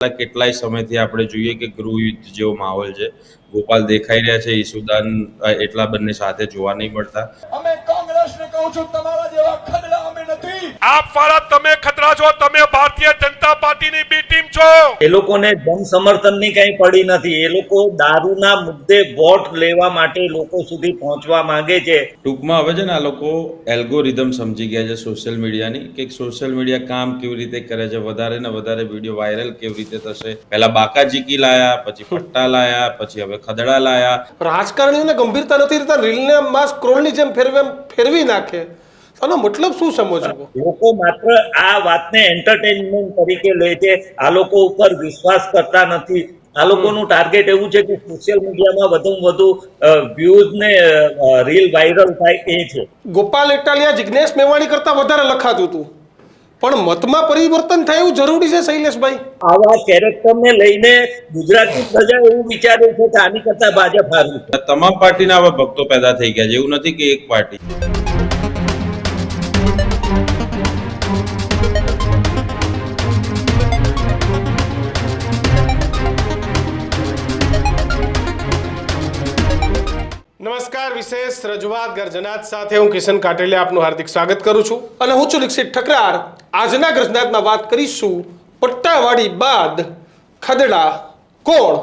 કેટલાય સમયથી આપણે જોઈએ કે ગૃહયુદ્ધ જેવો માહોલ છે. ગોપાલ દેખાઈ રહ્યા છે, ઈસુદાન એટલા બંને સાથે જોવા નહીં મળતા. અમે કોંગ્રેસને કહું છું, તમારા જેવા ખદડા અમે નથી. આપ વાળા તમે ખતરા છો, તમે ભારતીય જનતા પાર્ટીની બી ટીમ છો. એ લોકોને જન સમર્થનની કઈ પડી નથી. એ લોકો દારૂના મુદ્દે વોટ લેવા માટે લોકો સુધી પહોંચવા માંગે છે. ટૂંકમાં હવે છે ને આ લોકો એલ્ગોરિધમ સમજી ગયા છે સોશિયલ મીડિયાની, કે સોશિયલ મીડિયા કામ કેવી રીતે કરે છે, વધારે ને વધારે વિડીયો વાયરલ કેવી રીતે થશે. પહેલા બાકાજીકી લાયા, પછી પટ્ટા લાયા, પછી હવે ખદડા લાયા. રાજકારણીઓને ગંભીરતા નથી રહેતા, રીલને માસ ક્રોલની જેમ ફેરવી નાખે. આનો મતલબ શું સમજવો? લોકો માત્ર આ વાતને એન્ટરટેનમેન્ટ તરીકે લે છે. આ લોકો ઉપર વિશ્વાસ કરતા નથી. આ લોકોનું ટાર્ગેટ એવું છે કે સોશિયલ મીડિયામાં વધુ વ્યૂઝ ને રીલ વાયરલ થાય એ છે. ગોપાલ ઇટાલિયા જિગ્નેશ મેવાણી કરતા વધારે લખાતું હતું, પણ મતમાં પરિવર્તન થાય એવું જરૂરી છે શૈલેષભાઈ? આવા કેરેક્ટરને લઈને ગુજરાતની પ્રજા એવું વિચારે છે કે આની કરતા ભાજપ હારું છે. તમામ પાર્ટીના આવા ભક્તો પેદા થઈ ગયા છે, એવું નથી કે એક પાર્ટી. નમસ્કાર, વિશેષ રજૂઆત ગર્જનાત સાથે હું કિશન કાટેલિયા આપનું હાર્દિક સ્વાગત કરું છું અને હું છું દીક્ષિત ઠકરાર. આજના ગર્જનાતમાં વાત કરીશું પટ્ટાવાળી બાદ ખદડા કોણ?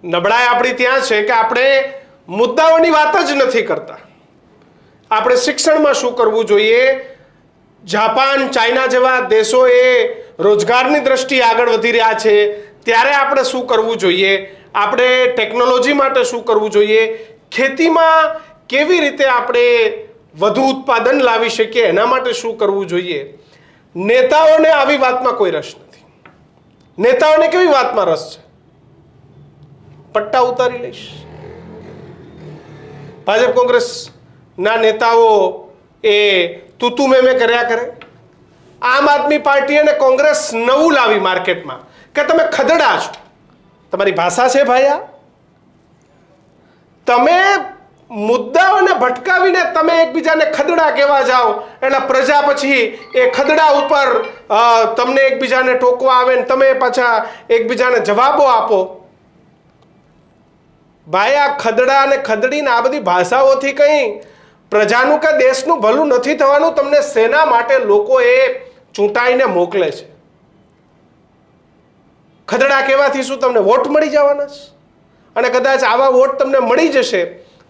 નબળાઈ આપણી ત્યાં છે કે આપણે મુદ્દાઓની વાત જ નથી કરતા. આપણે શિક્ષણમાં શું કરવું જોઈએ? જાપાન, ચાઇના જેવા દેશો એ રોજગારની દ્રષ્ટિએ આગળ વધી રહ્યા છે, ત્યારે આપણે શું કરવું જોઈએ? આપણે ટેકનોલોજી માટે શું કરવું જોઈએ? ખેતીમાં કેવી રીતે આપણે વધુ ઉત્પાદન લાવી શકીએ, એના માટે શું કરવું જોઈએ? નેતાઓને આવી વાતમાં કોઈ રસ નથી. નેતાઓને કેવી વાતમાં રસ છે? પટ્ટા ઉતારી લઈશ. ભાજપ કોંગ્રેસના નેતાઓ એ તું મેં કર્યા કરે. આમ આદમી પાર્ટી અને કોંગ્રેસ નવું લાવી માર્કેટમાં કે તમે ખદડા છો. તમારી ભાષા છે ભાઈ આ? તમે મુદ્દાઓને ભટકાવીને તમે એકબીજાને ખદડા કહેવા જાઓ એટલે પ્રજા પછી એ ખદડા ઉપર તમને એકબીજાને ટોકવા આવે ને તમે પાછા એકબીજાને જવાબો આપો. ભાઈ, આ ખદડા અને ખદડીને આ બધી ભાષાઓથી કંઈ પ્રજાનું કે દેશનું ભલું નથી થવાનું. તમને શેના માટે લોકો એ ચૂંટાઈને મોકલે છે? ખદડા કહેવાથી શું તમને વોટ મળી જવાના છે? અને કદાચ આવા વોટ તમને મળી જશે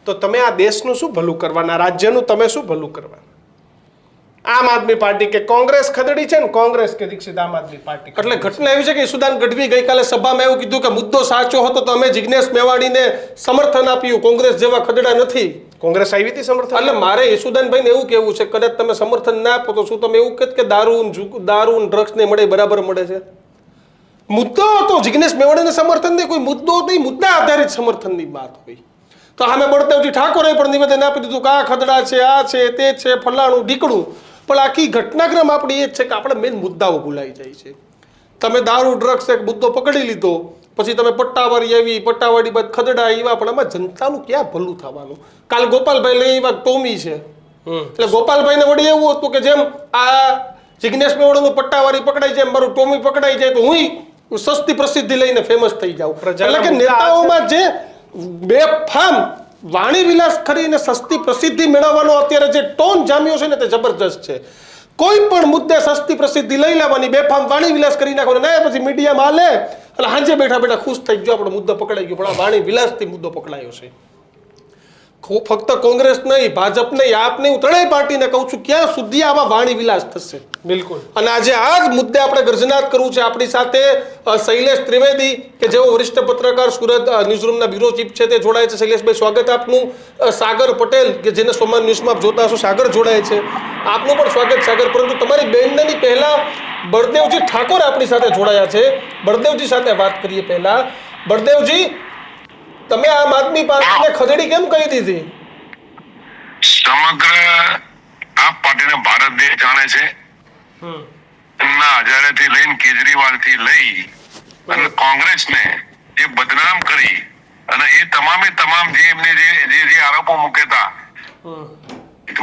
તો તમે આ દેશનું શું ભલું કરવાના, રાજ્યનું તમે શું ભલું કરવાના? આમ આદમી પાર્ટી કે કોંગ્રેસ ખદડી છે ને કોંગ્રેસ કે દીક્ષિત આમ આદમી પાર્ટી. એટલે ઘટના એવી છે કે ઈસુદાન ગઢવી ગઈકાલે સભામાં એવું કીધું કે મુદ્દો સાચો હતો તો અમે જિગ્નેશ મેવાણીને સમર્થન આપ્યું, કોંગ્રેસ જેવા ખદડા નથી. કોંગ્રેસ આવી હતી સમર્થન? એટલે મારે ઈસુદાનભાઈને એવું કહેવું છે, કદાચ તમે સમર્થન ના આપો તો શું તમે એવું કહેત કે દારૂ ડ્રગ્સ ને મળે બરાબર મળે છે? મુદ્દો હતો જિગ્નેશ મેવાણીને સમર્થન દે, કોઈ મુદ્દો નહીં, મુદ્દા આધારિત સમર્થનની વાત હોય. તો સામે બળદેવજી ઠાકોરે પણ નિવેદન આપી દીધું કે આ ખદડા છે, આ છે, તે છે, ફલાણું ઢીકણું. પણ આખી ઘટનાક્રમ આપણી એ જ છે કે આપણે મેઇન મુદ્દાઓ ભૂલાઈ જાય છે. તમે દારૂ ડ્રગ્સ એક મુદ્દો પકડી લીધો, પછી તમે પટ્ટાવાળી આવી, પટ્ટાવાળી બાદ ખદડા આવ્યા, પણ આમાં જનતાનું ક્યાં ભલું થવાનું? કાલ ગોપાલભાઈ લઈ આવ્યા ટોમી છે, એટલે ગોપાલભાઈને વળી એવું હતું કે જેમ આ જિગ્નેશ મેવાણીનું પટ્ટાવાળી પકડાઈ જાય, મારું ટોમી પકડાઈ જાય તો હું સસ્તી પ્રસિદ્ધિ લઈને ફેમસ થઈ જાઉં. એટલે કે નેતાઓમાં જે બેફામ વાણી વિલાસ કરીને સસ્તી પ્રસિદ્ધિ મેળવવાનો અત્યારે જે ટોન જામ્યો છે ને તે જબરજસ્ત છે. કોઈ પણ મુદ્દે સસ્તી પ્રસિદ્ધિ લઈ લેવાની, બેફામ વાણી વિલાસ કરી નાખવાનો, ને પછી મીડિયામાં હાલે એટલે હાંજે બેઠા બેઠા ખુશ થઈ ગયો આપણો મુદ્દો પકડાઈ ગયો. પણ આ વાણી વિલાસથી મુદ્દો પકડાયો છે. ફક્ત કોંગ્રેસ નહીં, ભાજપ નહીં, આપ નહીં, હું ત્રણેય પાર્ટીને કહું છું ક્યાં સુધી આવા વાણી વિલાસ થશે? બિલકુલ. અને આજે આ જ મુદ્દે આપણે ગર્જનાત કરવું છે. આપણી સાથે શૈલેષ ત્રિવેદી કે જેઓ વરિષ્ઠ પત્રકાર સુરત ન્યૂઝરૂમના બ્યુરો ચીફ છે તે જોડાય છે. શૈલેષભાઈ, સ્વાગત આપનું. સાગર પટેલ કે જેને સોમાન ન્યૂઝમાં જોતા હશો, સાગર જોડાય છે, આપનું પણ સ્વાગત સાગર. પરંતુ તમારી બેનની પહેલા બળદેવજી ઠાકોર આપણી સાથે જોડાયા છે. બળદેવજી સાથે વાત કરીએ પહેલા. બળદેવજી, તમે આમ આદમી પાર્ટીને ખદડી કેમ કહી દીધી? સમગ્ર આપ પાર્ટીને ભારત દેશ જાણે છે. ના હજારેથી લઈને કેજરીવાલ થી લઈ અને કોંગ્રેસને જે બદનામ કરી અને એ તમામે તમામ જે એમને જે આરોપો મૂક્યા હતા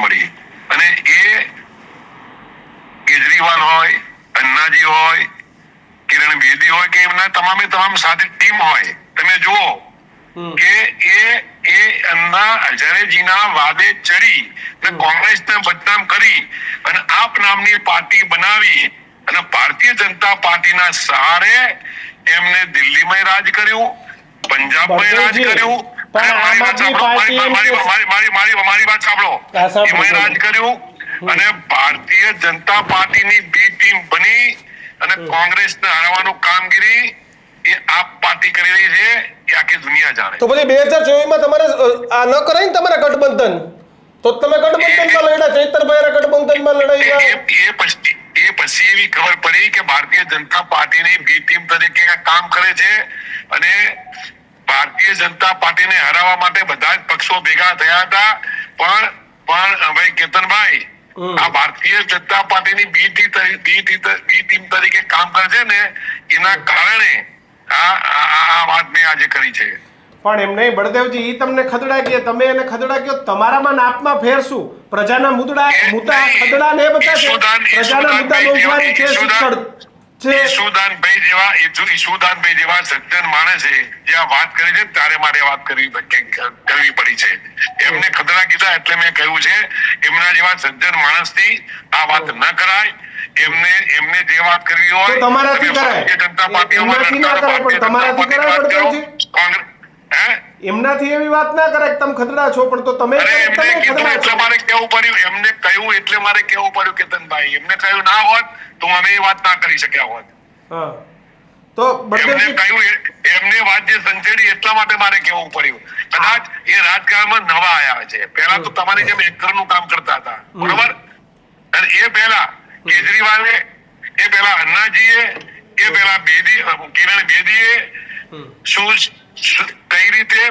મળી અને એ કેજરીવાલ હોય, અન્નાજી હોય, કિરણ બેદી હોય કે એમના તમામે તમામ સાથે ટીમ હોય, તમે જુઓ કે એ અન્ના હજારેજીના વાદે ચડી અને કોંગ્રેસને બદનામ કરી અને આપ નામની પાર્ટી બનાવી અને ભારતીય જનતા પાર્ટીના સહારે એમને દિલ્હીમાં રાજ કર્યું, પંજાબમાં રાજ કર્યું, અને મારી વાત સાંભળો, એમાં રાજ કર્યું અને ભારતીય જનતા પાર્ટીની બી ટીમ બની અને કોંગ્રેસને હરાવવાનું કામગીરી એ આપ પાર્ટી કરી રહી છે એ આખી દુનિયા જાણે. તો પછી 2024 માં તમારે આ ન કરાય ને તમારા ગઠબંધન, તો તમે ગઠબંધનમાં લડ્યા, ચૈતરભાઈ ગઠબંધનમાં લડાઈ, એ પછી એવી ખબર પડી કે ભારતીય જનતા પાર્ટીની બી ટીમ તરીકે કામ કરે છે અને ભારતીય જનતા પાર્ટીને હરાવવા માટે બધા જ પક્ષો ભેગા થયા હતા, પણ ભાઈ કેતનભાઈ આ ભારતીય જનતા પાર્ટીની બી ટીમ તરીકે કામ કરે છે ને એના કારણે આ વાત મેં આજે કરી છે. પણ એમ નહીં બળદેવજી, ઈ તમને ખદડા કે તમે એને ખદડા કયો, તમારામાં નાપમાં ફેર શું? પ્રજાના મુદ્દા ખદડા ને બધા છે, પ્રજાના મુદ્દા મોંઘવારી છે, શિક્ષણ છે. ઈશુદાનભાઈ જેવા સજ્જન માણસે જે આ વાત કરી છે ત્યારે મારે વાત કરવી પડી છે. એમને ખદડા કીધા એટલે મેં કહ્યું છે એમના જેવા સજ્જન માણસથી આ વાત ન કરાય. એમને જે વાત કરવી હોય તમારાથી કરાય, જનતા પાર્ટી એમનાથી ના કરાય, પણ તમારાથી કરાય બળદેવજી? એમનાથી એવી વાત ના કરાય કે તમે ખદડા છો, પણ તો તમે મારે કેવું પડ્યું, એમને કહ્યું એટલે મારે કેવું પડ્યું કેતનભાઈ. એમને કહ્યું ના હોત તો અમે એ વાત ના કરી શક્યા હોત. તો એમને કહ્યું, એમને વાત જે સંચેડી એટલા માટે મારે કેવું પડ્યું. કદાચ એ રાજકારણમાં નવા આયા છે, પહેલા તો તમારી જેમ એન્કરનું કામ કરતા હતા, બરોબર? અને એ પહેલા કેજરીવાલે, એ પહેલા અન્નાજીએ, એ પહેલા કિરણ બેદીએ શું કઈ રીતે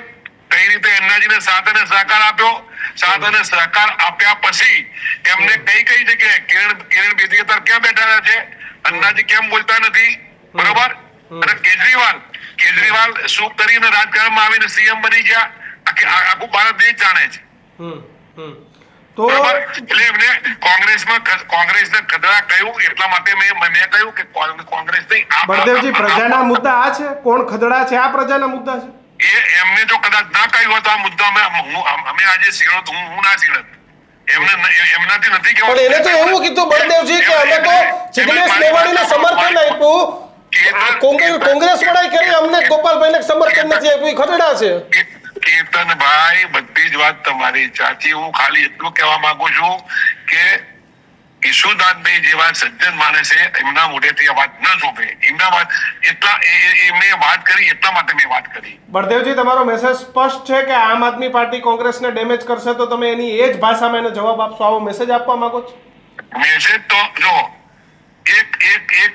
અન્નાજીને સાથ અને સહકાર આપ્યો, સાથ અને સહકાર આપ્યા પછી એમને કઈ જગ્યાએ કિરણ બેદી અત્યારે ક્યાં બેઠા છે, અન્નાજી કેમ બોલતા નથી, બરોબર? અને કેજરીવાલ શું કરીને રાજકારણમાં આવીને સીએમ બની ગયા, આખું ભારત દેશ જાણે છે. તો એટલે એમને કોંગ્રેસને ખદડા કહ્યું એટલા માટે મેં કહ્યું કે કોંગ્રેસ બળદેવજી, પ્રજાના મુદ્દા આ છે, કોણ ખદડા છે, આ પ્રજાના મુદ્દા છે. એમને જો કદાચ ના કહ્યું હોત આ મુદ્દા અમે આજે સીણત, હું ના સીણત, એમનાથી નથી કહેવાતું. પણ એને તો એવું કીધું બળદેવજી કે અમે તો જિગ્નેશ મેવાણીને સમર્થન આપ્યું, કોંગ્રેસ વડાઈ કરી, અમને ગોપાલભાઈને સમર્થન નથી આપ્યું, ખદડા છે. કેતનભાઈ, બધી જ વાત તમારી સાચી. હું ખાલી એટલું કહેવા માંગુ છું કે ઈશુદાનભાઈ જેવા સજ્જન માણસે એમના મોઢેથી વાત ન શોભે, એમને વાત કરી એટલા માટે મેં વાત કરી. બળદેવજી, તમારો મેસેજ સ્પષ્ટ છે કે આમ આદમી પાર્ટી કોંગ્રેસને ડેમેજ કરશે તો તમે એની એ જ ભાષામાં એને જવાબ આપશો, આવો મેસેજ આપવા માંગો છો? મેસેજ તો જો એક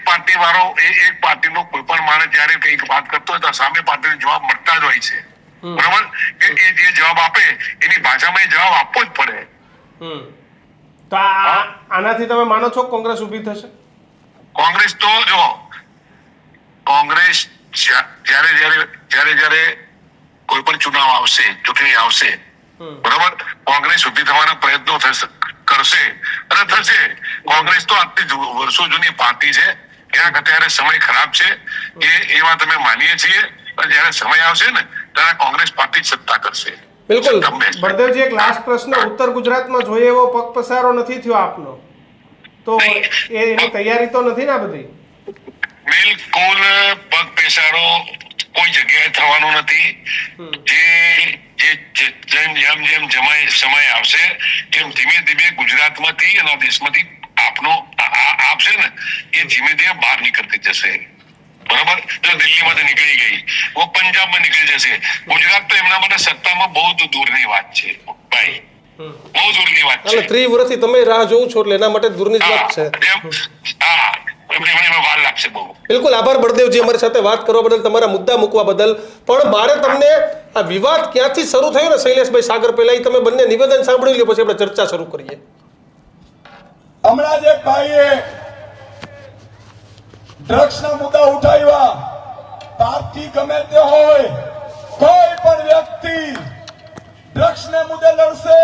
પાર્ટી વાળો, એક પાર્ટીનો કોઈ પણ માણસ જયારે કંઈક વાત કરતો હોય તો સામે પાર્ટીને જવાબ મળતા જ હોય છે, બરોબર? કે એ જે જવાબ આપે એની ભાષામાં એ જવાબ આપવો જ પડે. તો આનાથી તમે માનો છો કોંગ્રેસ ઊભી થશે? કોંગ્રેસ તો જો કોંગ્રેસ જ્યારે કોઈ પણ ચુનાવ આવશે, ચૂંટણી આવશે, બરોબર, કોંગ્રેસ ઊભી થવાના પ્રયત્નો કરશે અને થશે. કોંગ્રેસ તો આટલી વર્ષો જૂની પાર્ટી છે, ક્યાંક અત્યારે સમય ખરાબ છે એ વાત અમે માનીએ છીએ, પણ જયારે સમય આવશે ને ત્યારે કોંગ્રેસ પાર્ટી સત્તા કરશે. બિલકુલ. બળદેવજી, એક લાસ્ટ પ્રશ્ન, ઉત્તર ગુજરાતમાં જોઈએ એવો પગ પસારો નથી થયો આપનો, તો એની તૈયારી તો નથી ને આ બધી? બિલકુલ પગ પેસારો કોઈ જગ્યાએ થવાનું નથી. જેમ સમય આવશે એમ ધીમે ધીમે ગુજરાતમાંથી અને દેશમાંથી આપ છે ને એ ધીમે ધીમે બહાર નીકળતી જશે, બરાબર? તો દિલ્હીમાંથી નીકળી ગઈ, वो પંજાબમાં નીકળી જશે. ગુજરાત તો એમના માટે સત્તામાં બહુ દૂરની વાત છે ભાઈ, બહુ દૂરની વાત છે. 3 વર્ષથી તમે રાહ જોઉં છો એટલે એના માટે દૂરની જ વાત છે. વાર લાગશે બહુ. બિલકુલ. આભાર બળદેવજી, અમારી સાથે વાત કરવા બદલ, તમારા મુદ્દા મૂકવા બદલ. પણ મારે તમને આ વિવાદ ક્યાંથી શરૂ થયો ને શૈલેષભાઈ સાગર, પહેલા તમે બંને નિવેદન સાંભળી લો, પછી આપણે ચર્ચા શરૂ કરીએ. હમણાં જે ભાઈએ ડ્રગ્સના મુદ્દા ઉઠાવ્યા, પાર્ટી ગમે તે હોય, કોઈ પણ વ્યક્તિ ડ્રગ્સને મુદ્દે લડશે,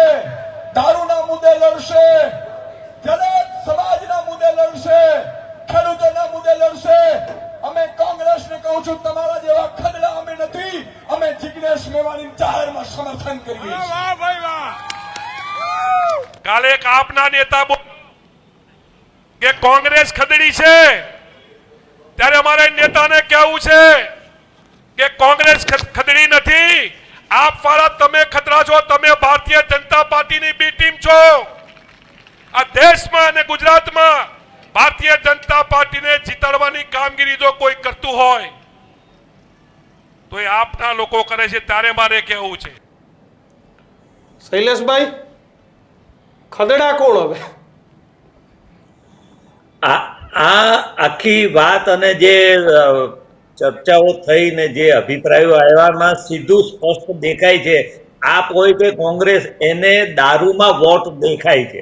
દારૂના મુદ્દે લડશે, દલિત સમાજના મુદ્દે લડશે, ખેડૂતોના મુદ્દે લડશે. અમે કોંગ્રેસને કહું છું, તમારા જેવા ખદડા અમે નથી. અમે જિગ્નેશ મેવાણી જાહેરમાં સમર્થન કરીએ છીએ. કાલે એક આપના નેતા કે કોંગ્રેસ ખદડી છે, ત્યારે અમારે નેતાને કહેવું છે કે કોંગ્રેસ ખદડી નથી. આપ વાળા તમે ખતરા છો. તમે ભારતીય જનતા પાર્ટીની બી ટીમ છો. આ દેશમાં અને ગુજરાતમાં ભારતીય જનતા પાર્ટીને જીતાડવાની કામગીરી જો કોઈ કરતું હોય તો એ આપના લોકો કરે છે. ત્યારે મારે કહેવું છે, શૈલેષભાઈ, ખદડા કોણ હવે? આ આખી વાત અને જે ચર્ચાઓ થઈ ને જે અભિપ્રાયો આવ્યામાં સીધું સ્પષ્ટ દેખાય છે, આપ હોય કે કોંગ્રેસ, એને દારૂમાં વોટ દેખાય છે.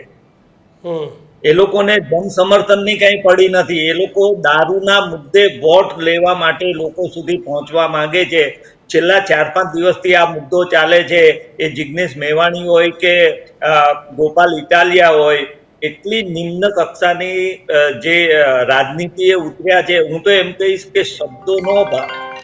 એ લોકોને જન સમર્થનની કઈ પડી નથી. એ લોકો દારૂના મુદ્દે વોટ લેવા માટે લોકો સુધી પહોંચવા માંગે છે. છેલ્લા 4-5 દિવસથી આ મુદ્દો ચાલે છે. એ જિગ્નેશ મેવાણી હોય કે ગોપાલ ઇટાલિયા હોય, એટલી નિમ્ન કક્ષાની જે રાજનીતિએ ઉતર્યા છે. હું તો એમ કહીશ કે શબ્દોનો,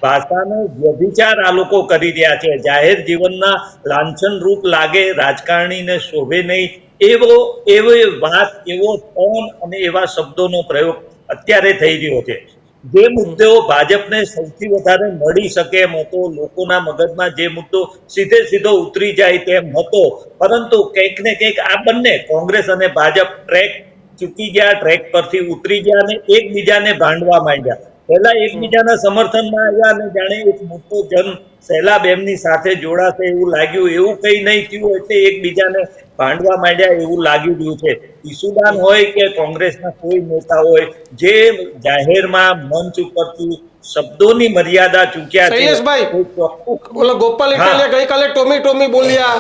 ભાષાનો વ્યભિચાર આ લોકો કરી રહ્યા છે. જાહેર જીવનના લાંછન રૂપ લાગે, રાજકારણીને શોભે નહીં એવી વાત, એવો ટોન અને એવા શબ્દોનો પ્રયોગ અત્યારે થઈ રહ્યો છે. જે મુદ્દાઓ ભાજપને સૌથી વધારે મળી શકે મતો, લોકોના મગજમાં જે મુદ્દો સીધો ઉતરી જાય તેમ હતો, પરંતુ કંઈક ને કંઈક આ બંને કોંગ્રેસ અને ભાજપ ટ્રેક ચૂકી ગયા, ટ્રેક પરથી ઉતરી ગયા અને એકબીજાને ભાંડવા માંડ્યા. પહેલા એકબીજાના સમર્થનમાં આવ્યા અને જાણે એક મોટો જન સહેલાબ એમની સાથે જોડાશે એવું લાગ્યું. એવું કઈ નહીં થયું એટલે એકબીજાને ભાંડવા માંડ્યા એવું લાગી રહ્યું છે. ઈસુદાન હોય કે કોંગ્રેસના કોઈ નેતા હોય, જે જાહેરમાં મંચ ઉપરથી શબ્દોની મર્યાદા ચૂક્યા છે. શૈલેષભાઈ, ઓલો ગોપાલ ઇટાલિયા ગઈકાલે ટોમી બોલ્યા,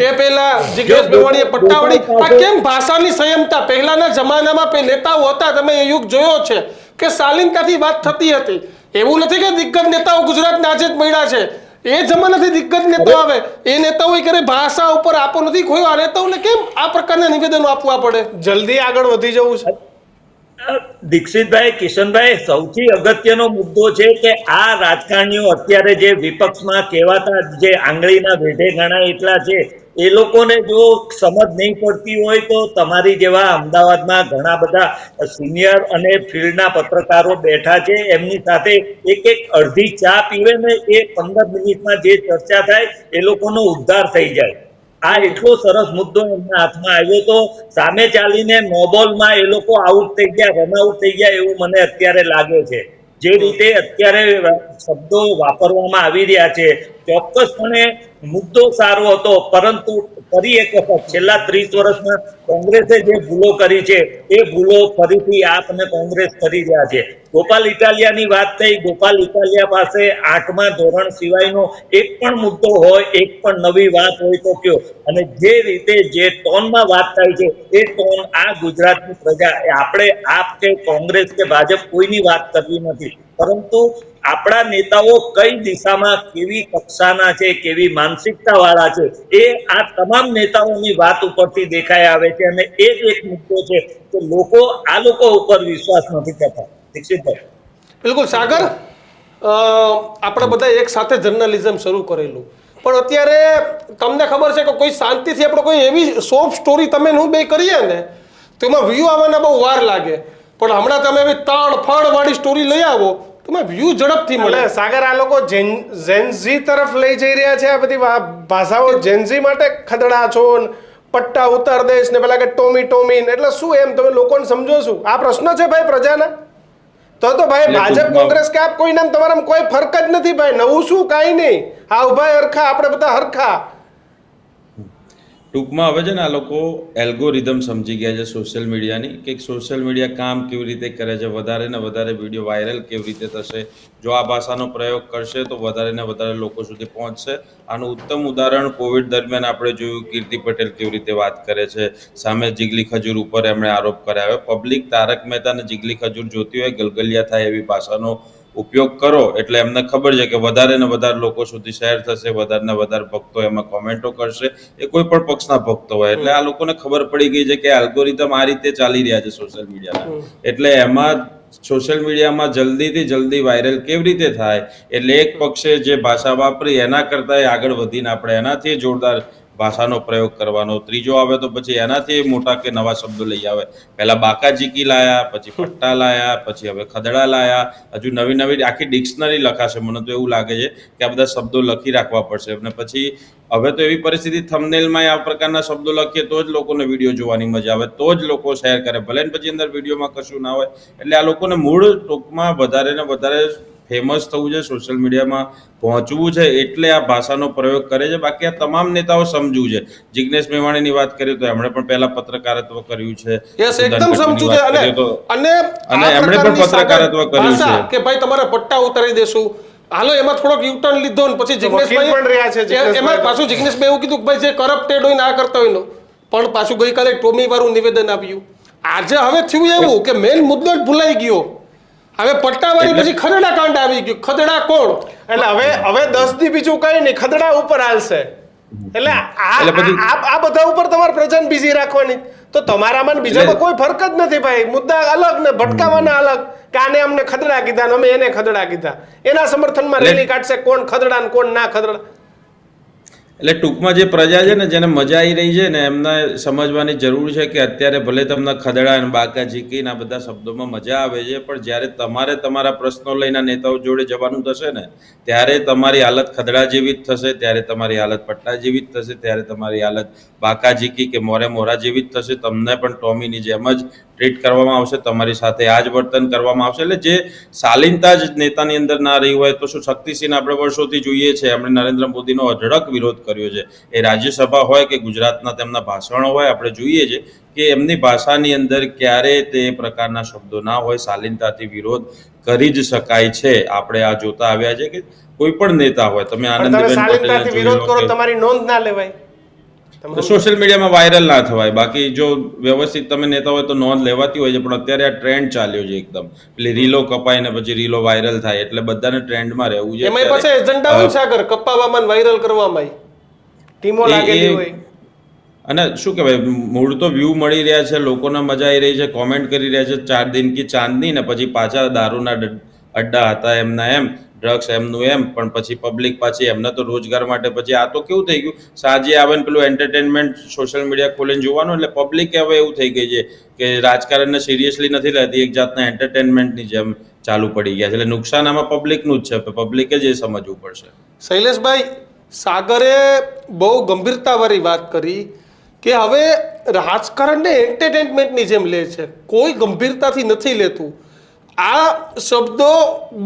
એ પહેલા જિગ્નેશ મેવાણીએ પટ્ટાવાળી. આ કેમ ભાષાની સંયમતા? પહેલાના જમાનામાં નેતાઓ હતા, તમે એ યુગ જોયો છે કે શાલીનતાથી વાત થતી હતી. એવું નથી કે દિગ્ગજ નેતાઓ ગુજરાતના આજે જ મળ્યા છે. એ જમાનાથી દિગ્ગજ નેતાઓ આવે, એ નેતાઓ કરે ભાષા ઉપર આપો નથી ખોયો. આ નેતાઓને કેમ આ પ્રકારના નિવેદનો આપવા પડે? જલ્દી આગળ વધી જવું છે. દીક્ષિતભાઈ, કિશનભાઈ, સૌથી અગત્યનો મુદ્દો છે કે આ રાજકારણીઓ અત્યારે જે વિપક્ષમાં કહેવાતા, જે આંગળીના વેઢે ગણાય એટલા છે, એ લોકોને જો સમજ નહીં પડતી હોય તો તમારી જેવા અમદાવાદમાં ઘણા બધા સિનિયર અને ફિલ્ડના પત્રકારો બેઠા છે, એમની સાથે એક અડધી ચા પીવે ને એ 15 મિનિટમાં જે ચર્ચા થાય એ લોકોનો ઉદ્ધાર થઈ જાય. આ એટલો સરસ મુદ્દો એમના હાથમાં આવ્યો તો સામે ચાલીને નો બોલમાં એ લોકો આઉટ થઈ ગયા, રનઆઉટ થઈ ગયા એવું મને અત્યારે લાગે છે. જે રીતે અત્યારે શબ્દો વાપરવામાં આવી રહ્યા છે, ચોક્કસપણે મુદ્દો સારો હતો, પરંતુ ફરી એક વખત છેલ્લા 30 વર્ષમાં કોંગ્રેસે જે ભૂલો કરી છે એ ભૂલો ફરીથી આપ અને કોંગ્રેસ કરી રહ્યા છે. ગોપાલ ઇટાલિયાની વાત થઈ. ગોપાલ ઇટાલિયા પાસે 8મા ધોરણ સિવાયનો એક પણ મુદ્દો હોય, એક પણ નવી વાત હોય તો કયો. અને જે રીતે જે ટોનમાં વાત થાય છે એ ટોન આ ગુજરાતની પ્રજા, આપણે આપ કે કોંગ્રેસ કે ભાજપ કોઈની વાત કરવી નથી, પરંતુ આપણા નેતાઓ કઈ દિશામાં, કેવી કક્ષાના છે, કેવી માનસિકતા વાળા છે, એ આ તમામ નેતાઓની વાત ઉપરથી દેખાઈ આવે છે. અને એ જ એક મુદ્દો છે કે આ લોકો ઉપર વિશ્વાસ નથી કરતા. દીક્ષિતભાઈ, બિલકુલ. સાગર, આપણે બધા એક સાથે જર્નલિઝમ શરૂ કરેલું, પણ અત્યારે તમને ખબર છે કે કોઈ શાંતિથી આપણે કોઈ એવી સોફ્ટ સ્ટોરી તમે હું બે કરીએ ને તો એમાં વ્યૂ આવવાના બહુ વાર લાગે. પણ હમણાં તમે એવી તડ વાળી સ્ટોરી લઈ આવો, તમે વ્યૂ ઝડપથી મળે. સાગર, આ લોકો જેનઝી તરફ લઈ જઈ રહ્યા છે. આ બધી ભાષાઓ જેનઝી માટે ખદડા છો, પટ્ટા ઉતાર દેશ ને પેલા કે ટોમી એટલે શું? એમ તમે લોકોને સમજો છો? આ પ્રશ્ન છે ભાઈ પ્રજાના. તો ભાઈ ભાજપ કોંગ્રેસ કે આપ કોઈ નામ તમારામાં કોઈ ફરક જ નથી ભાઈ. નવું શું? કાંઈ નહીં. આ ઉભા હરખા, આપણે બધા હરખા. ટૂંકમાં હવે છે ને આ લોકો એલ્ગોરિધમ સમજી ગયા છે સોશિયલ મીડિયાની, કે સોશિયલ મીડિયા કામ કેવી રીતે કરે છે, વધારે ને વધારે વિડીયો વાયરલ કેવી રીતે થશે, જો આ ભાષાનો પ્રયોગ કરશે તો વધારે ને વધારે લોકો સુધી પહોંચશે. આનું ઉત્તમ ઉદાહરણ કોવિડ દરમિયાન આપણે જોયું, કીર્તિ પટેલ કેવી રીતે વાત કરે છે, સામે જીગલી ખજૂર ઉપર એમણે આરોપ કર્યા. હવે પબ્લિક તારક મહેતા અને જીગલી ખજૂર જોતી હોય, ગલગલિયા થાય એવી ભાષાનો ઉપયોગ કરો એટલે એમને ખબર છે કે વધારે ને વધારે લોકો સુધી શેર થશે, વધારે ને વધારે ભક્તો એમાં કોમેન્ટો કરશે, એ કોઈ પણ પક્ષના ભક્તો હોય. એટલે આ લોકોને ખબર પડી ગઈ છે કે એલ્ગોરિધમ આ રીતે ચાલી રહ્યા છે સોશિયલ મીડિયાના. એટલે એમાં સોશિયલ મીડિયામાં જલ્દીથી જલ્દી વાયરલ કેવી રીતે થાય, એટલે એક પક્ષે જે ભાષા વાપરી એના કરતાં આગળ વધીને આપણે એનાથી જોરદાર ભાષાનો પ્રયોગ કરવાનો. ત્રીજો આવે તો પછી એનાથી મોટા કે નવા શબ્દો લઈ આવે. પહેલા બાકાજીકી લાયા, પછી પટ્ટા લાયા, પછી હવે ખદડા લાયા, હજુ નવી નવી આખી ડિક્શનરી લખાશે. મને તો એવું લાગે છે કે આ બધા શબ્દો લખી રાખવા પડશે. અને પછી હવે તો એવી પરિસ્થિતિ થંબનેલમાં આ પ્રકારના શબ્દો લખીએ તો જ લોકોને વિડીયો જોવાની મજા આવે, તો જ લોકો શેર કરે, ભલે ને પછી અંદર વિડીયોમાં કશું ના હોય. એટલે આ લોકોને મૂળ ટૂંકમાં વધારે ને વધારે ફેમસ થવું છે, સોશિયલ મીડિયામાં પહોંચવું છે, એટલે આ ભાષાનો પ્રયોગ કરે છે. બાકી આ તમામ નેતાઓ સમજવું છે. જિગ્નેશ મેવાણીની વાત કરીએ તો એમણે પણ પહેલા પત્રકારત્વ કર્યું છે. યસ, એકદમ સમજુ છે. અને એમણે પણ પત્રકારત્વ કર્યું છે કે ભાઈ તમારે પટ્ટા ઉતારી દેશું. હાલો એમાં થોડોક યુટર્ન લીધો ને પછી જિગ્નેશભાઈ પણ રહ્યા છે. એમાં પાછું જિગ્નેશભાઈ એવું કીધું કે ભાઈ જે કરપ્ટેડ હોય ને આ કરતા હોય પણ પાછું ગઈકાલે ટોમી વાળું નિવેદન આપ્યું. આજે હવે થયું એવું કે મેઇન મુદ્દો જ ભૂલાઈ ગયો. હવે પટ્ટાવાળી પછી ખદડા કાંડ આવી ગયું. ખદડા કોણ? એટલે હવે 10 દી બીજું કઈ નહીં, ખદડા ઉપર હાલશે. એટલે આ બધા ઉપર તમારે પ્રજાને બિઝી રાખવાની. તો તમારામાં બીજામાં કોઈ ફરક જ નથી ભાઈ. મુદ્દા અલગ ને ભટકાવાના અલગ. કે આને અમને ખદડા કીધા ને અમે એને ખદડા કીધા. એના સમર્થનમાં રેલી કાઢશે કોણ ખદડા ને કોણ ના ખદડા. એટલે ટૂંકમાં જે પ્રજા છે ને, જેને મજા આવી રહી છે ને, એમને સમજવાની જરૂર છે કે અત્યારે ભલે તમને ખદડા અને બાકાજીકી આ બધા શબ્દોમાં મજા આવે છે, પણ જ્યારે તમારે તમારા પ્રશ્નો લઈને નેતાઓ જોડે જવાનું થશે ને, ત્યારે તમારી હાલત ખદડા જેવી જ થશે, ત્યારે તમારી હાલત પટ્ટા જેવી જ થશે, ત્યારે તમારી હાલત બાકાજીકી કે મોરે મોરા જેવી જ થશે. તમને પણ ટોમીની જેમ જ ટ્રીટ કરવામાં આવશે, તમારી સાથે આ જ વર્તન કરવામાં આવશે. એટલે જે શાલીનતા જ નેતાની અંદર ના રહી હોય તો શું, શક્તિસિંહ આપણે વર્ષોથી જોઈએ છે, એમણે નરેન્દ્ર મોદીનો અઢળક વિરોધ કર્યો છે. એ રાજ્યસભા હોય કે ગુજરાતના તેમના ભાષણો હોય, આપણે જોઈએ છે કે એમની ભાષાની અંદર ક્યારે તે પ્રકારના શબ્દો ના હોય. શાલીનતાથી વિરોધ કરી જ શકાય છે. આપણે આ જોતા આવ્યા છે કે કોઈ પણ નેતા હોય, તમે આનંદીબેન પટેલને વિરોધ કરો, તમારી નોંધ ના લેવાય, સોશિયલ મીડિયામાં વાયરલ ના થવાય. બાકી જો વ્યવસ્થિત તમે નેતા હોય તો નોંધ લેવાતી હોય છે. પણ અત્યારે આ ટ્રેન્ડ ચાલ્યો છે એકદમ, પેલી રીલો કપાય ને પછી રીલો વાયરલ થાય, એટલે બધાને ટ્રેન્ડમાં રહેવું છે. એમાં પછી એજન્ડા હોય સાગર, કપાવવામાં વાયરલ કરવામાં ટીમો લાગેલી હોય. અને શું કહેવાય, મૂળ તો વ્યૂ મળી રહ્યા છે, લોકોને મજા આવી રહી છે, કોમેન્ટ કરી રહ્યા છે 4 દિન કી ચાંદની, ને પછી પાછા દારૂના અડ્ડા હતા એમના એમ, ડ્રગ્સ એમનું એમ, પણ પછી પબ્લિક પાછી એમને તો રોજગાર માટે પછી આ તો કેવું થઈ ગયું, સાંજે આવે ને પેલું એન્ટરટેનમેન્ટ સોશિયલ મીડિયા ખોલીને જોવાનું. એટલે પબ્લિક હવે એવું થઈ ગઈ છે કે રાજકારણને સિરિયસલી નથી લેતી, એક જાતના એન્ટરટેનમેન્ટની જેમ ચાલુ પડી ગયા છે. એટલે નુકસાન આમાં પબ્લિકનું જ છે, પબ્લિકે જ એ સમજવું પડશે. શૈલેષભાઈ, સાગરે બહુ ગંભીરતાવાળી વાત કરી કે હવે રાજકારણને એન્ટરટેનમેન્ટની જેમ લે છે, કોઈ ગંભીરતાથી નથી લેતું. આ શબ્દો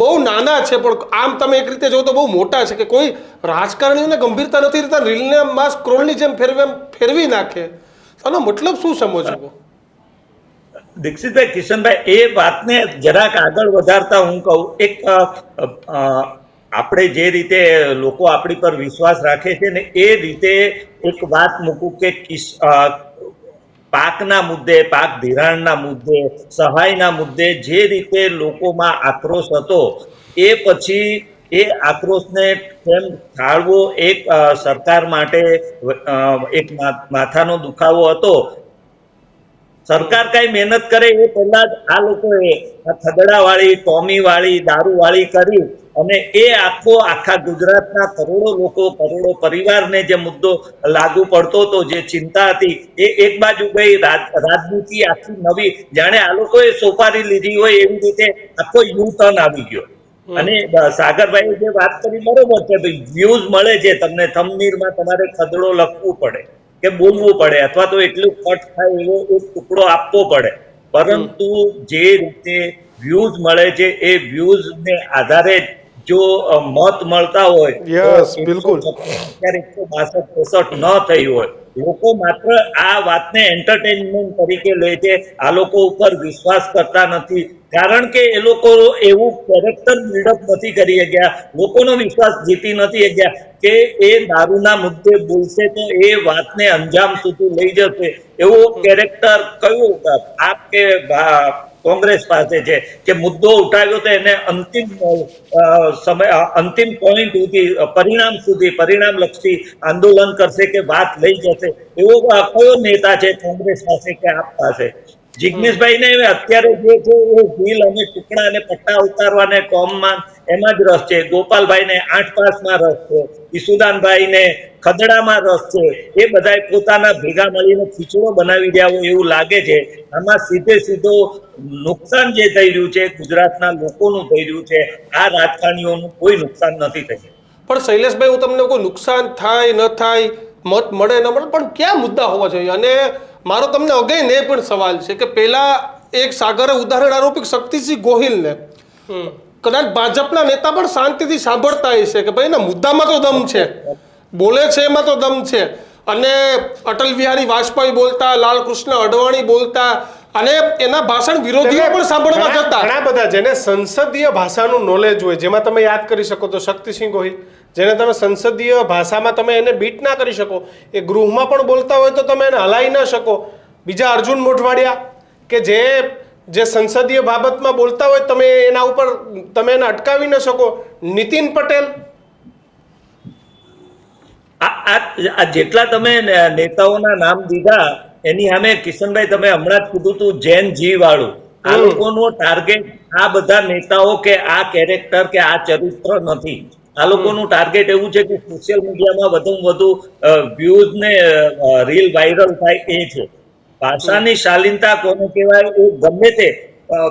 બહુ નાના છે પણ આમ તમે એક રીતે જો તો બહુ મોટા છે કે કોઈ રાજકારણીઓને ગંભીરતા નથી લેતા, રીલને માં સ્ક્રોલની જેમ ફેરવી નાખે. આનો મતલબ શું સમજવો? દીક્ષિતભાઈ, કિશનભાઈ, એ વાતને જરાક આગળ વધારતા હું કહું, એક આપણે જે રીતે લોકો આપણી પર વિશ્વાસ રાખે છે ને, એ રીતે એક વાત મૂકું કે પાકના મુદ્દે, પાક ધિરાણના મુદ્દે, સહાયના મુદ્દે જે રીતે લોકોમાં આક્રોશ હતો, એ પછી એ આક્રોશને કેમ ટાળવો એક સરકાર માટે એક માથાનો દુખાવો હતો. સરકાર કઈ મહેનત કરે એ પહેલા જ આ લોકોએ આ ખદડાવાળી, ટોમીવાળી, દારૂવાળી કરી અને એ આખા ગુજરાતના કરોડો લોકો, કરોડો પરિવારને જે મુદ્દો લાગુ પડતો હતો, જે ચિંતા હતી, એ એક બાજુ ગઈ. રાજનીતિ આખી નવી, જાણે આ લોકોએ સોપારી લીધી હોય એવી રીતે આખો યુ ટર્ન આવી ગયો. અને સાગરભાઈએ જે વાત કરી બરોબર છે, ભાઈ વ્યૂઝ મળે છે તમને, થંબનેલમાં તમારે ખદડો લખવું પડે કે બોલવું પડે, અથવા તો એટલું કટ થાય એવો એક ટુકડો આપવો પડે, પરંતુ જે રીતે વ્યૂઝ મળે છે એ વ્યૂઝ ને આધારે જો મત મળતા હોય, યસ, બિલકુલ 162 ન થઈ હોય, લોકો માત્ર આ વાતને એન્ટરટેનમેન્ટ તરીકે લે છે, આ લોકો ઉપર વિશ્વાસ કરતા નથી, કારણ કે એ લોકો એવું કેરેક્ટર બિલ્ડઅપ નથી કરી શક્યા, લોકોનો વિશ્વાસ જીતી નથી શક્યા કે એ દારૂના મુદ્દે બોલશે તો એ વાતને અંજામ સુધી લઈ જશે. એવો કેરેક્ટર કયું આપ કે કોંગ્રેસ પાસે છે કે મુદ્દો ઉઠાવ્યો તો એને અંતિમ સમય અંતિમ પોઈન્ટ સુધી પરિણામલક્ષી આંદોલન કરશે કે વાત લઈ જશે એવો કયો નેતા છે કોંગ્રેસ પાસે કે આપ પાસે? જિગ્નેશભાઈ ને અત્યારે જે છે એ ઢીલ અને ટુકડા અને પટ્ટા ઉતારવાને કોમમાં એમાં જ રસ છે. ગોપાલભાઈ ને 8 પાસમાં રસ છે. ઈસુદાનભાઈ ને ખદડામાં રસ છે. એ બધા પોતાના ભેગા મળીને ખીચડો બનાવી રહ્યા હોય એવું લાગે છે. આમાં સીધો નુકસાન જે થઈ રહ્યું છે ગુજરાતના લોકોનું થઈ રહ્યું છે. આ રાજકારણીઓનું કોઈ નુકસાન નથી થયું. પણ શૈલેષભાઈ, હું તમને કોઈ નુકસાન થાય ન થાય, મત મળે ન મળે, પણ ક્યાં મુદ્દા હોવા જોઈએ? અને મારો તમને અગેન એ પણ સવાલ છે કે પેલા એક સાગરે ઉદાહરણ આરોપી શક્તિસિંહ ગોહિલને કદાચ ભાજપના નેતા પણ શાંતિથી સાંભળતા હશે કે ભાઈ એના મુદ્દામાં તો દમ છે, બોલે છે એમાં તો દમ છે. અને અટલ બિહારી વાજપેયી બોલતા, લાલકૃષ્ણ અડવાણી બોલતા, અને એના ભાષણ વિરોધીઓ પણ સાંભળવા જતા. ઘણા બધા જેને સંસદીય ભાષાનું નોલેજ હોય, જેમાં તમે યાદ કરી શકો તો શક્તિસિંહ ગોહિલ, જેને તમે સંસદીય ભાષામાં તમે એને બીટ ના કરી શકો, એ ગૃહમાં પણ બોલતા હોય તો તમે એને હલાવી ના શકો. બીજા અર્જુન મોઢવાડિયા કે જે સંસદીય બાબતમાં બોલતા હોય તમે એના ઉપર તમે એને અટકાવી ન શકો. નીતિન પટેલ, આ જેટલા તમે નેતાઓના નામ દીધા એની સામે કિશનભાઈ તમે હમણાં જ કીધું હતું જૈન જી વાળું, આ લોકોનો ટાર્ગેટ આ બધા નેતાઓ કે આ કેરેક્ટર કે આ ચરિત્ર નથી. આ લોકોનું ટાર્ગેટ એવું છે કે સોશિયલ મીડિયામાં વધુ વ્યૂઝ ને રીલ વાયરલ થાય એ છે. ભાષાની શાલીનતા કોને કહેવાય? એ ગમે તે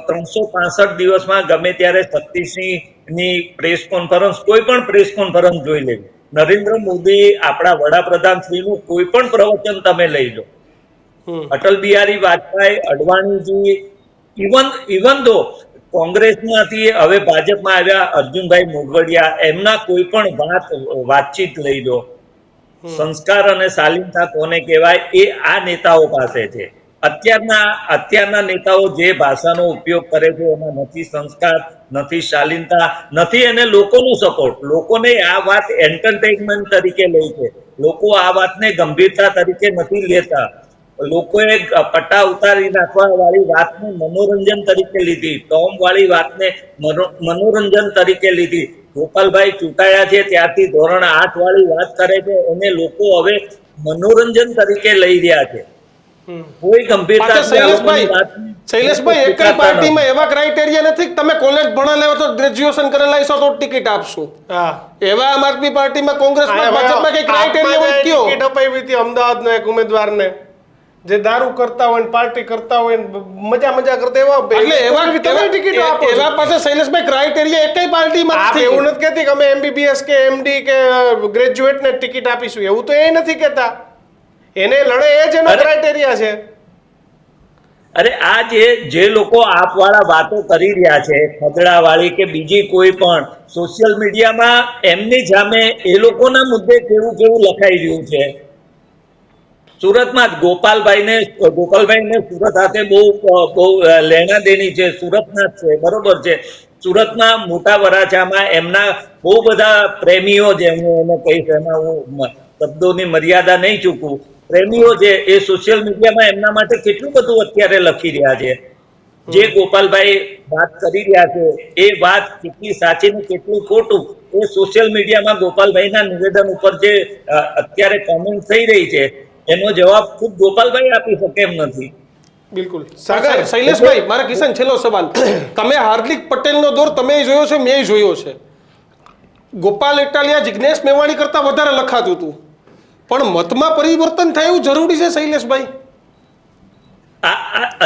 365 દિવસમાં ગમે ત્યારે શક્તિસિંહ ની પ્રેસ કોન્ફરન્સ, કોઈ પણ પ્રેસ કોન્ફરન્સ જોઈ લેવી, નરેન્દ્ર મોદી આપણા વડાપ્રધાન શ્રીનું કોઈ પણ પ્રવચન તમે લઈ લો, અટલ બિહારી વાજપેયી, અડવાણીજી, ઇવન દો કોંગ્રેસમાંથી હવે ભાજપમાં આવ્યા અર્જુનભાઈ મોઢવાડિયા, એમના કોઈ પણ વાતચીત લઈ લો, સંસ્કાર અને શાલીનતા કોને કહેવાય એ આ નેતાઓ પાસે છે. અત્યારના નેતાઓ જે ભાષાનો ઉપયોગ કરે છે એમાં નથી સંસ્કાર, નથી શાલીનતા, નથી એને લોકોનો સપોર્ટ. લોકોને આ વાત એન્ટરટેનમેન્ટ તરીકે લે છે. લોકો આ વાતને ગંભીરતા તરીકે નથી લેતા. લોકોએ પટ્ટા ઉતારી નાખવા વાળી વાતને મનોરંજન તરીકે લીધી, ટોમ વાળી વાતને મનોરંજન તરીકે લીધી. ગોપાલભાઈ ચૂંટાયા છે ત્યારથી ધોરણ 8 વાળી વાત કરે છે એને લોકો હવે મનોરંજન તરીકે લઈ રહ્યા છે. કોઈ ગંભીરતા શૈલેષભાઈ, એક પાર્ટીમાં એવા ક્રાઇટેરિયા નથી કે તમે કોલેજ ભણેલા છો, ગ્રેજ્યુએશન કરેલા છો તો ટિકિટ આપશું. એવા આમ આદમી પાર્ટીમાં, કોંગ્રેસમાં, ભાજપમાં કઈ ક્રાઇટેરિયા હોય કયો? ટિકિટ અપાવી હતી અમદાવાદનો એક ઉમેદવારને, જે દારૂ કરતા હોય, પાર્ટી કરતા હોય, મજા કરતા એવા પાસે શૈલેષભાઈ ક્રાઇટેરિયા એકય પાર્ટીમાં નથી. એવું નથી કહેતી કે અમે MBBS કે MD કે ગ્રેજ્યુએટને ટિકિટ આપીશું, એવું તો એ નથી કહેતા. એને લડે એ જ એનો ક્રાઇટેરિયા છે. અરે આ જે લોકો આપવાળા વાતો કરી રહ્યા છે, ખદડા વાળી કે બીજી કોઈ પણ, સોશિયલ મીડિયામાં એમની સામે એ લોકોના મુદ્દે કેવું લખાઈ રહ્યું છે. સુરતમાં જ ગોપાલભાઈને સુરત સાથે બહુ લેણા દેણી છે, સુરતના જ છે, બરોબર છે. સુરતમાં મોટા વરાછામાં એમના બહુ બધા પ્રેમીઓ છે, હું એને કહીશ, એમાં હું શબ્દોની મર્યાદા નહીં ચૂકું, પ્રેમીઓ છે એ સોશિયલ મીડિયામાં એમના માટે કેટલું બધું અત્યારે લખી રહ્યા છે. જે ગોપાલભાઈ વાત કરી રહ્યા છે એ વાત કેટલી સાચી ને કેટલું ખોટું એ સોશિયલ મીડિયામાં ગોપાલભાઈના નિવેદન ઉપર જે અત્યારે કોમેન્ટ થઈ રહી છે એનો જવાબ ખુદ ગોપાલભાઈ આપી શકે એમ નથી. બિલકુલ. સાગર, શૈલેષભાઈ, મારા કિશન છેલ્લો સવાલ. તમે હાર્દિક પટેલનો દોર તમે જોયો છે, મેં જોયો છે. ગોપાલ ઇટાલિયા, જિગ્નેશ મેવાણી કરતા વધારે લખાતું હતું, પણ મતમાં પરિવર્તન થાય એવું જરૂરી છે શૈલેષભાઈ?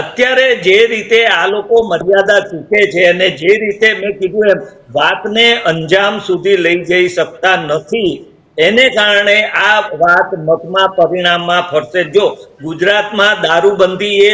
અત્યારે જે રીતે આ લોકો મર્યાદા ચૂકે છે અને જે રીતે મેં કીધું એમ વાતને અંજામ સુધી લઈ જઈ શકતા નથી, એને કારણે આ વાત મતમાં પરિણામમાં ફરશે. જો ગુજરાતમાં દારૂબંધી એ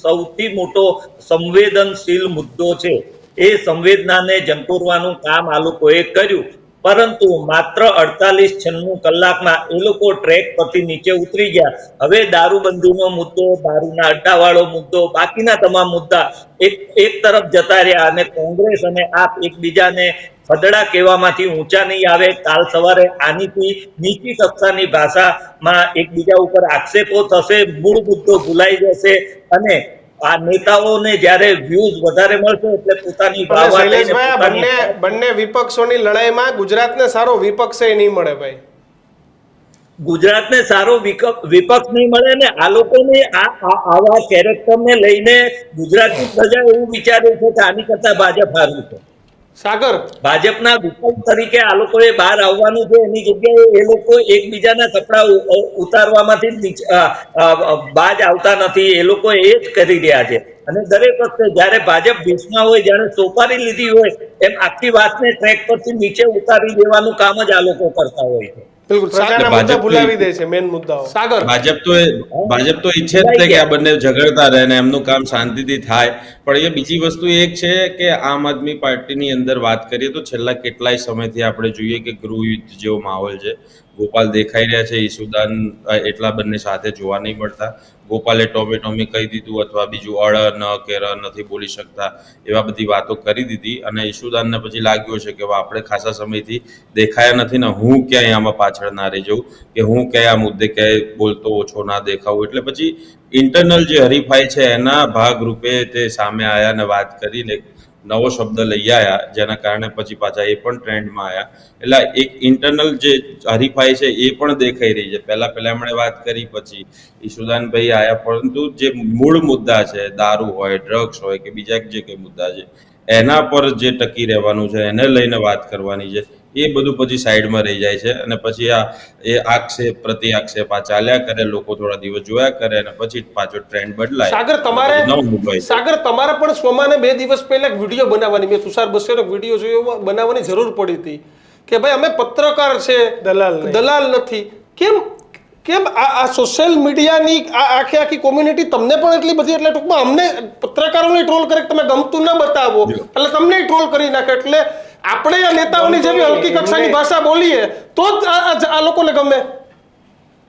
સૌથી મોટો સંવેદનશીલ મુદ્દો છે. એ સંવેદનાને જંતોરવાનું કામ આ લોકોએ કર્યું, પરંતુ માત્ર 48-96 કલાકમાં એ લોકો ટ્રેક પરથી નીચે ઉતરી ગયા. હવે દારૂબંધીનો મુદ્દો, દારૂના અડ્ડાવાળો મુદ્દો, બાકીના તમામ મુદ્દા એક તરફ જતા રહ્યા અને કોંગ્રેસ અને આપ એકબીજાને ખદડા કહેવામાંથી ઊંચા નહીં આવે. કાલ સવારે આનીથી નીચી કક્ષાની ભાષામાં એકબીજા ઉપર આક્ષેપો થશે, મૂળ મુદ્દો ભૂલાઈ જશે અને આ નેતાઓને જ્યારે વ્યૂઝ વધારે મળશે એટલે પોતાની અને વાહ વાહ થઈને શૈલેષભાઈ આ પોતાની બંને વિપક્ષોની લડાઈમાં ગુજરાતને સારો વિપક્ષ નહીં મળે ભાઈ. ગુજરાતને સારો વિપક્ષ નહીં મળે ને આ લોકોને આવા કેરેક્ટરને લઈને ગુજરાતની પ્રજા એવું વિચારે છે કે આની કરતા ભાજપ હારું છે. સાગર ભાજપના વિકલ્પ તરીકે આ લોકોએ બહાર આવવાનું છે, એની જગ્યાએ એ લોકો એકબીજાના કપડા ઉતારવામાંથી બાજ આવતા નથી. એ લોકો એ જ કરી રહ્યા છે. અને દરેક વખતે જયારે ભાજપ દેશમાં હોય, જયારે સોપારી લીધી હોય, એમ આખી વાતને ટ્રેક પરથી નીચે ઉતારી દેવાનું કામ જ આ લોકો કરતા હોય છે. બિલકુલ પ્રજાના ભાજપ મુદ્દા તો- ભૂલાવી દે છે, મેન મુદ્દાઓ. સાગર ભાજપ તો ઈચ્છે જ છે કે આ બંને ઝઘડતા રહે ને એમનું કામ શાંતિથી થાય. પણ એ બીજી વસ્તુ એક છે કે આમ આદમી પાર્ટીની અંદર વાત કરીએ તો છેલ્લા કેટલાય સમયથી આપણે જોઈએ કે ગૃહયુદ્ધ જેવો માહોલ છે. ગોપાલ દેખાઈ રહ્યા છે, ઈસુદાન એટલા બંને સાથે જોવા નહીં મળતા. ગોપાલે ટોમી કહી દીધું અથવા બીજું ન કે નથી બોલી શકતા એવા બધી વાતો કરી દીધી અને ઈસુદાનને પછી લાગ્યું છે કે હવે આપણે ખાસા સમયથી દેખાયા નથી ને હું ક્યાંય આમાં પાછળ ના રહી જાઉં કે હું ક્યાંય આ મુદ્દે ક્યાંય બોલતો ઓછો ના દેખાવું. એટલે પછી ઇન્ટરનલ જે હરીફાઈ છે એના ભાગરૂપે તે સામે આવ્યા અને વાત કરીને નવો શબ્દ લઈ આવ્યા, જેના કારણે પછી પાછા એ પણ ટ્રેન્ડમાં આવ્યા. એટલે એક ઇન્ટરનલ જે હરીફાઈ છે એ પણ દેખાઈ રહી છે. પહેલા એમણે વાત કરી, પછી ઈશુદાનભાઈ આવ્યા, પરંતુ જે મૂળ મુદ્દા છે, દારૂ હોય, ડ્રગ્સ હોય કે બીજા જે કંઈ મુદ્દા છે એના પર જે ટકી રહેવાનું છે, એને લઈને વાત કરવાની છે, એ બધું પછી સાઈડમાં રહી જાય છે. અને પછી એ આક્ષેપ પ્રતિ આક્ષેપ આ ચાલ્યા કરે, લોકો થોડા દિવસ જોયા કરે અને પછી પાછો ટ્રેન્ડ બદલાય. સાગર તમારે પણ સોમાને 2 દિવસ પહેલા એક વિડીયો બનાવવાની, મેં તુષાર બસેનો વિડીયો જોયો, બનાવવાની જરૂર પડી હતી કે ભાઈ અમે પત્રકાર છે, દલાલ નથી. કેમ આ સોશિયલ મીડિયાની આખી કોમ્યુનિટી તમને પણ એટલી બધી, એટલે ટૂંકમાં અમને પત્રકારોને ટ્રોલ કરે કે તમે ગમતું ન બતાવો એટલે તમને ટ્રોલ કરી નાખે. એટલે આપણે આ નેતાઓની જેવી હલકી કક્ષાની ભાષા બોલીએ તો જ આ લોકોને ગમે.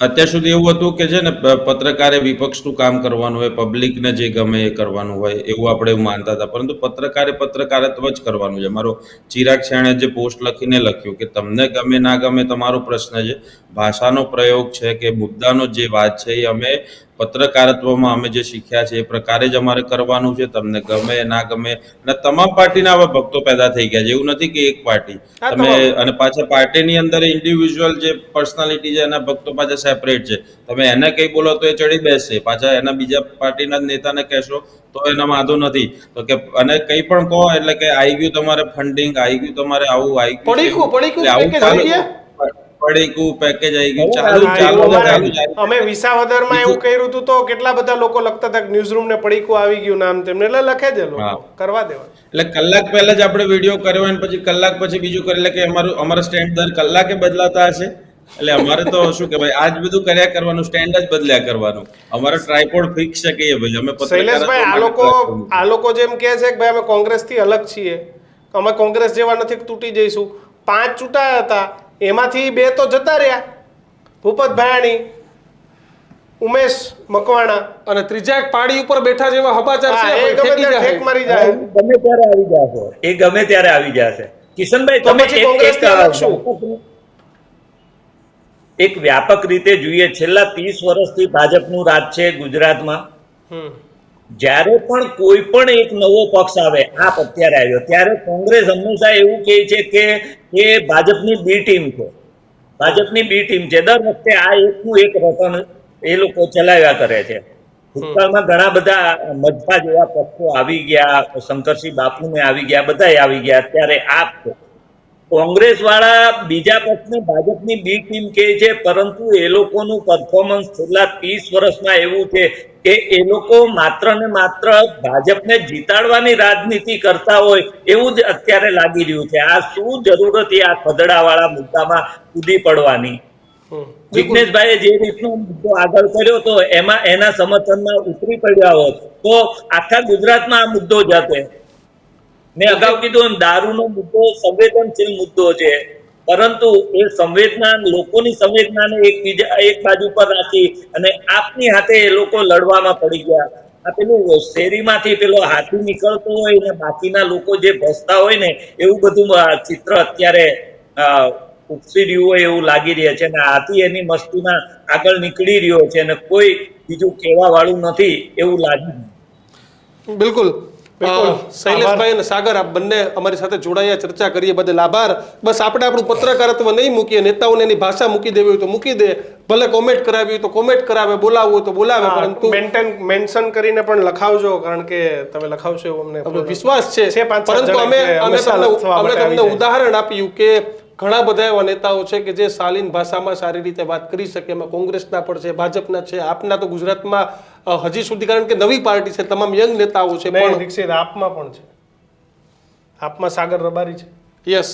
અત્યાર સુધી એવું હતું કે છે ને પત્રકારે વિપક્ષનું કામ કરવાનું હોય, પબ્લિકને જે ગમે એ કરવાનું હોય એવું આપણે માનતા હતા. પરંતુ પત્રકારે પત્રકારત્વ જ કરવાનું છે. મારો ચિરાગ શેણે જે પોસ્ટ લખીને લખ્યું કે તમને ગમે ના ગમે તમારો પ્રશ્ન છે, ભાષાનો પ્રયોગ છે કે મુદ્દાનો જે વાત છે એ અમે પત્રકારત્વમાં અમે જે શીખ્યા છે એ પ્રકારે જ અમારે કરવાનું છે. તમને ગમે ના ગમે, અને તમામ પાર્ટીના આવા ભક્તો પેદા થઈ ગયા છે. એવું નથી કે એક પાર્ટી તમે, અને પાછા પાર્ટીની અંદર ઇન્ડિવિજ્યુઅલ જે પર્સનાલિટી છે એના ભક્તો પાછા સેપરેટ છે. તમે એને કઈ બોલો તો એ ચડી બેસશે, પાછા એના બીજા પાર્ટીના નેતાને કહેશો તો એના વાંધો નથી. તો કે અને કઈ પણ કહો એટલે કે આવી ગયું તમારે ફંડિંગ, આવી ગયું તમારે આવું, આવી ગયું પેકેજ આવી ગયું, ચાલુ. અમે વિસાવદરમાં એવું કર્યું હતું તો કેટલા બધા લોકો લખતા હતા ન્યૂઝ રૂમ ને પડીકું આવી ગયું નામ તેમને, એટલે લખે જ લોકો કરવા દેવા. એટલે કલાક પહેલા જ આપણે વિડીયો કર્યો અને પછી કલાક પછી બીજું કરી, એટલે કે અમારા સ્ટેન્ડ દર કલાકે બદલાતા હશે. એટલે અમારે તો શું કે ભાઈ આજ બધું કર્યા કરવાનું, સ્ટેન્ડ જ બદલ્યા કરવાનું. અમારો ટ્રાયપોડ ફિક્સ છે કે ભાઈ અમે શૈલેષભાઈ આ લોકો જેમ કહે છે કે ભાઈ અમે કોંગ્રેસ થી અલગ છીએ, અમે કોંગ્રેસ જેવા નથી તૂટી જઈશું. 5 ચૂંટાયા હતા, એમાંથી 2 તો જતા રહ્યા, ભૂપત ભાયાણી, ઉમેશ મકવાણા, અને ત્રીજા એક પાડી ઉપર બેઠા જેવા હબાચાર છે, ઠેક મારી જાય. ગમે ત્યારે આવી જશે, એ ગમે ત્યારે આવી જશે. કિશનભાઈ તમે એક વ્યાપક રીતે જોઈએ, છેલ્લા 30 વર્ષથી ભાજપનું રાજ છે ગુજરાતમાં. જ્યારે પણ કોઈ પણ એક નવો પક્ષ આવે, આપ અત્યારે આવ્યો, ત્યારે કોંગ્રેસ હંમેશા એવું કહે છે કે એ ભાજપની બી ટીમ છે, ભાજપની બી ટીમ છે. દર વખતે આ એકનું એક રટણ એ લોકો ચલાવ્યા કરે છે. ભૂતકાળમાં ઘણા બધા મજબા જેવા પક્ષો આવી ગયા, શંકરસિંહ બાપુને આવી ગયા, બધા આવી ગયા. અત્યારે આપ છે. કોંગ્રેસ વાળા બીજા પક્ષને ભાજપની બી ટીમ કહે છે, પરંતુ એ લોકોનું પરફોર્મન્સ છેલ્લા 30 વર્ષમાં એવું છે કે એ લોકો માત્ર ને માત્ર ભાજપને જીતાડવાની રાજનીતિ કરતા હોય એવું જ અત્યારે લાગી રહ્યું છે. આ શું જરૂર હતી આ ખદડાવાળા મુદ્દામાં કૂદી પડવાની? જિગ્નેશભાઈએ જે રીતનો મુદ્દો આગળ કર્યો તો એમાં એના સમર્થનમાં ઉતરી પડ્યા હોત તો આખા ગુજરાતમાં આ મુદ્દો જતે. મેં અગાઉ કીધું દારૂનો મુદ્દો સંવેદનશીલ મુદ્દો છે, પરંતુ એ સંવેદના, લોકોની સંવેદનાને એક બાજુ પર રાખી અને આપની હાથે એ લોકો લડવામાં પડી ગયા. આ પેલું શેરીમાંથી પેલો હાથી નીકળતો હોય ને બાકીના લોકો જે ભસતા હોય ને એવું બધું ચિત્ર અત્યારે ઉપસી રહ્યું હોય એવું લાગી રહ્યા છે. અને હાથી એની મસ્તીમાં આગળ નીકળી રહ્યો છે અને કોઈ બીજું કહેવા વાળું નથી એવું લાગી. બિલકુલ શૈલેષભાઈ અને સાગર આપ બંને અમારી સાથે જોડાયા, ચર્ચા કરીએ બદલ આભાર. બસ આપણે આપણું પત્રકારત્વ નહીં મૂકીએ, નેતાઓને એની ભાષા મૂકી દેવી હોય તો મૂકી દે, ભલે કોમેન્ટ કરાવી હોય તો કોમેન્ટ કરાવે, બોલાવવું હોય તો બોલાવે, પરંતુ મેન્શન કરીને પણ લખાવજો, કારણ કે તમે લખાવશો એવો અમને વિશ્વાસ છે. પાંચ સાત પરંતુ જણા કે અમે હંમેશા લખવા માટે આવી તમને જાય. ઉદાહરણ આપ્યું કે ઘણા બધા એવા નેતાઓ છે કે જે શાલીન ભાષામાં સારી રીતે વાત કરી શકે. એમાં કોંગ્રેસના પણ છે, ભાજપના છે, આપના તો ગુજરાતમાં હજી સુધી, કારણ કે નવી પાર્ટી છે, તમામ યંગ નેતાઓ છે. પણ દીક્ષિત આપમાં પણ છે, આપમાં સાગર રબારી છે, યસ,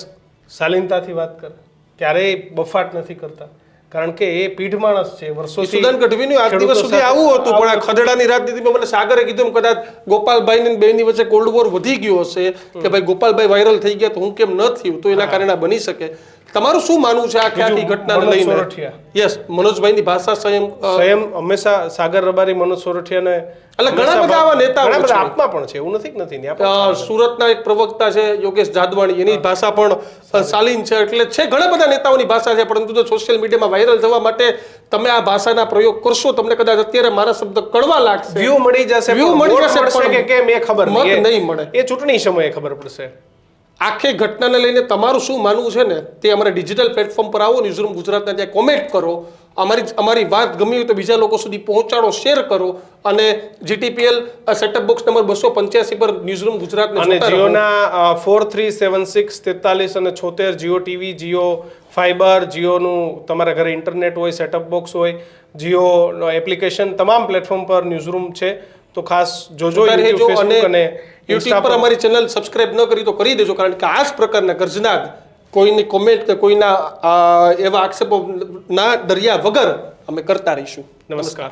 શાલીનતાથી વાત કરે, ક્યારેય બફાટ નથી કરતા, કારણ કે એ પીઢ માણસ છે, વર્ષોથી. સુદાન ગઢવીનું આજ દિવસ સુધી આવું હતું, પણ આ ખદડાની રાજનીતિમાં મને સાગરે કીધું એમ કદાચ ગોપાલભાઈ ને બેની વચ્ચે કોલ્ડ વોર વધી ગયો હશે કે ભાઈ ગોપાલભાઈ વાયરલ થઈ ગયા તો હું કેમ ન થયું, તો એના કારણે બની શકે. તમારું શું માનવું છે આખી ઘટનાને મનોજ લઈને? સોરઠિયા. યસ, મનોજભાઈની ભાષા સ્વયં હંમેશા સાગર રબારી, મનોજ સોરઠિયાને એટલે ઘણા બધા આવા નેતાઓ ઘણા બધા છે. આપમાં પણ છે, એવું નથી કે નથી. ત્યાં પણ સુરતના એક પ્રવક્તા છે યોગેશ જાદવાણી, એની ભાષા પણ શાલીન છે. એટલે છે ઘણા બધા નેતાઓની ભાષા છે, પરંતુ જો સોશિયલ મીડિયામાં વાયરલ થવા માટે તમે આ ભાષાના પ્રયોગ કરશો, તમને કદાચ અત્યારે મારા શબ્દ કડવા લાગશે, વ્યૂ મળી જશે, વ્યૂ મળી જશે, મળશે કે કેમ એ ખબર મત નહીં. નહીં મળે. એ ચૂંટણી સમયે ખબર પડશે. આખી ઘટનાને લઈને તમારું શું માનવું છે ને, તે અમારા ડિજિટલ પ્લેટફોર્મ પર આવો, ન્યૂઝરૂમ ગુજરાતના ત્યાં કોમેન્ટ કરો, અમારી વાત ગમી હોય તો બીજા લોકો સુધી પહોંચાડો, શેર કરો, અને GTPL સેટઅપ બોક્સ નંબર 285 પર ન્યૂઝરૂમ ગુજરાતને અને જોતા રહો. જીઓના 4376 43 અને 76 જીઓ ટીવી, જીઓ ફાઈબર, જીઓનું તમારા ઘરે ઇન્ટરનેટ હોય, સેટઅપ બોક્સ હોય, જીઓ એપ્લિકેશન, તમામ પ્લેટફોર્મ પર ન્યૂઝરૂમ છે. તો ખાસ જોજો. જોતા રહેજો. YouTube, Facebook અને યુટ્યુબ પર અમારી ચેનલ સબસ્ક્રાઇબ ન કરી તો કરી દેજો, કારણ કે આ જ પ્રકારના ગર્જનાક કોઈની કોમેન્ટ કે કોઈના એવા આક્ષેપો ના ડર્યા વગર અમે કરતા રહીશું. નમસ્કાર.